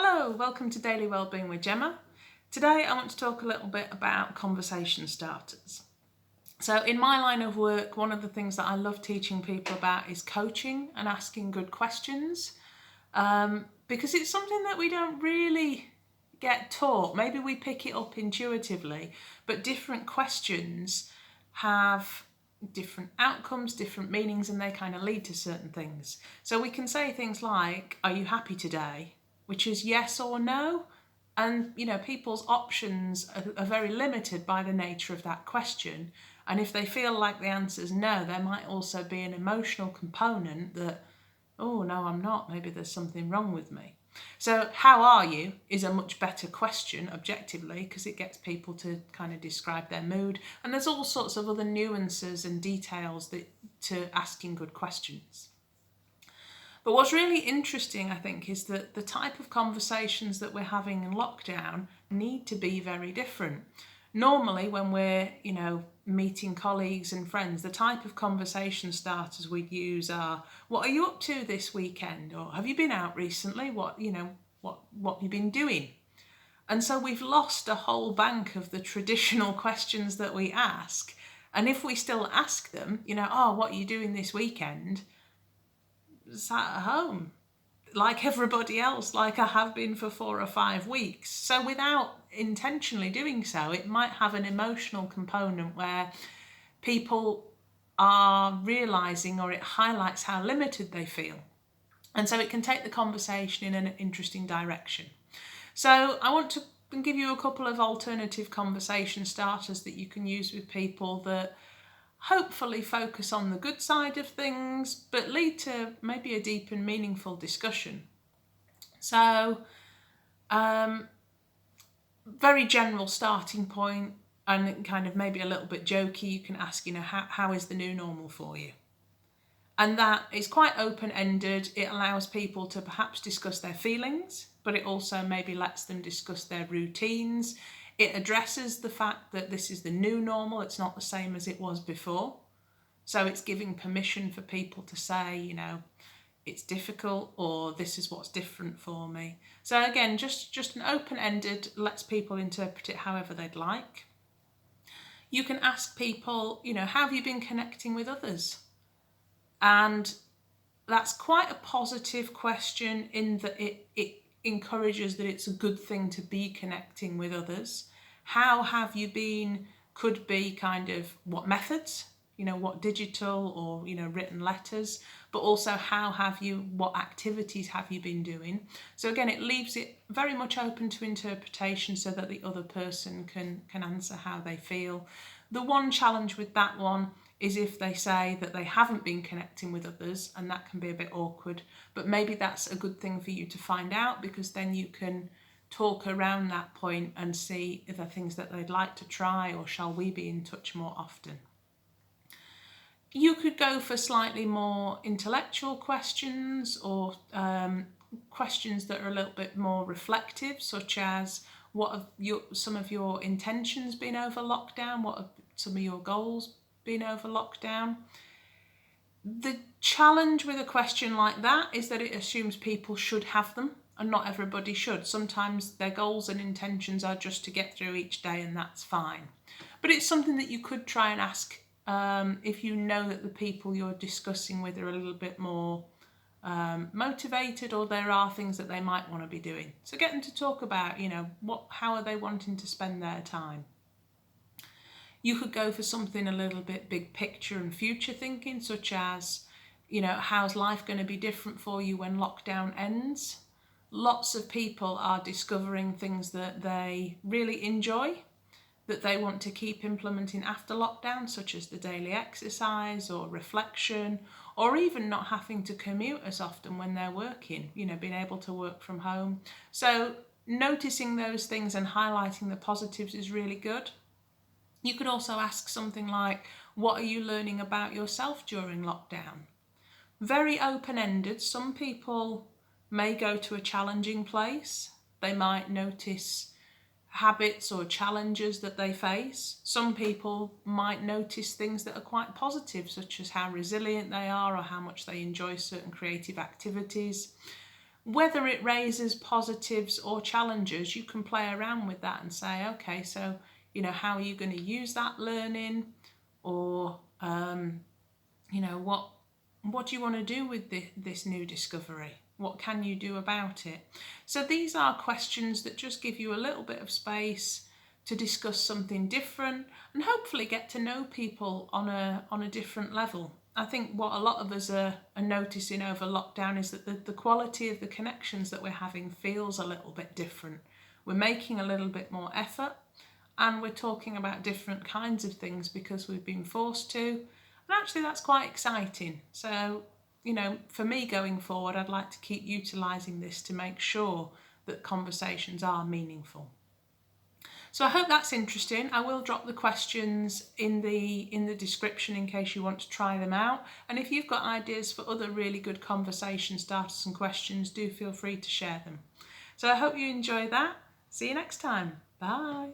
Hello, welcome to Daily Wellbeing with Gemma. Today I want to talk a little bit about conversation starters. So in my line of work, one of the things that I love teaching people about is coaching and asking good questions, because it's something that we don't really get taught. Maybe we pick it up intuitively, but different questions have different outcomes, different meanings, and they kind of lead to certain things. So we can say things like, "Are you happy today?" which is yes or no. And, people's options are very limited by the nature of that question. And if they feel like the answer is no, there might also be an emotional component that, oh, no, I'm not. Maybe there's something wrong with me. So how are you is a much better question objectively, because it gets people to kind of describe their mood. And there's all sorts of other nuances and details to asking good questions. But what's really interesting, I think, is that the type of conversations that we're having in lockdown need to be very different. Normally, when we're, meeting colleagues and friends, the type of conversation starters we'd use are, "What are you up to this weekend?" Or "Have you been out recently? What have you been doing?" And so we've lost a whole bank of the traditional questions that we ask. And if we still ask them, "Oh, what are you doing this weekend?" Sat at home like everybody else, like I have been for 4 or 5 weeks. So without intentionally doing so, it might have an emotional component where people are realizing, or it highlights how limited they feel. And so it can take the conversation in an interesting direction. So I want to give you a couple of alternative conversation starters that you can use with people that hopefully focus on the good side of things, but lead to maybe a deep and meaningful discussion. So, very general starting point, and kind of maybe a little bit jokey, you can ask, how is the new normal for you? And that is quite open-ended. It allows people to perhaps discuss their feelings, but it also maybe lets them discuss their routines. It addresses the fact that this is the new normal. It's not the same as it was before. So it's giving permission for people to say, it's difficult, or this is what's different for me. So again, just an open-ended, lets people interpret it however they'd like. You can ask people, how have you been connecting with others? And that's quite a positive question in that it encourages that it's a good thing to be connecting with others. How have you been could be kind of what methods, what digital or, written letters, but also what activities have you been doing? So again, it leaves it very much open to interpretation so that the other person can answer how they feel. The one challenge with that one is if they say that they haven't been connecting with others, and that can be a bit awkward, but maybe that's a good thing for you to find out, because then you can talk around that point and see if there are things that they'd like to try, or shall we be in touch more often. You could go for slightly more intellectual questions, or questions that are a little bit more reflective, such as, what have some of your intentions been over lockdown? What have some of your goals been over lockdown? The challenge with a question like that is that it assumes people should have them, and not everybody should. Sometimes their goals and intentions are just to get through each day, and that's fine. But it's something that you could try and ask if you know that the people you're discussing with are a little bit more motivated, or there are things that they might want to be doing. So get them to talk about, how are they wanting to spend their time. You could go for something a little bit big picture and future thinking, such as, how's life going to be different for you when lockdown ends? Lots of people are discovering things that they really enjoy, that they want to keep implementing after lockdown, such as the daily exercise or reflection, or even not having to commute as often when they're working, being able to work from home. So noticing those things and highlighting the positives is really good. You could also ask something like, what are you learning about yourself during lockdown? Very open-ended. Some people may go to a challenging place. They might notice habits or challenges that they face. Some people might notice things that are quite positive, such as how resilient they are, or how much they enjoy certain creative activities. whether it raises positives or challenges, you can play around with that and say, okay, so, you know, how are you going to use that learning? Or, you know, what do you want to do with this new discovery? What can you do about it? So these are questions that just give you a little bit of space to discuss something different and hopefully get to know people on a different level. I think what a lot of us are noticing over lockdown is that the quality of the connections that we're having feels a little bit different. We're making a little bit more effort, and we're talking about different kinds of things because we've been forced to. And actually that's quite exciting. So, you know, for me going forward, I'd like to keep utilising this to make sure that conversations are meaningful. So I hope that's interesting. I will drop the questions in the description in case you want to try them out. And if you've got ideas for other really good conversation starters and questions, do feel free to share them. So I hope you enjoy that. See you next time. Bye.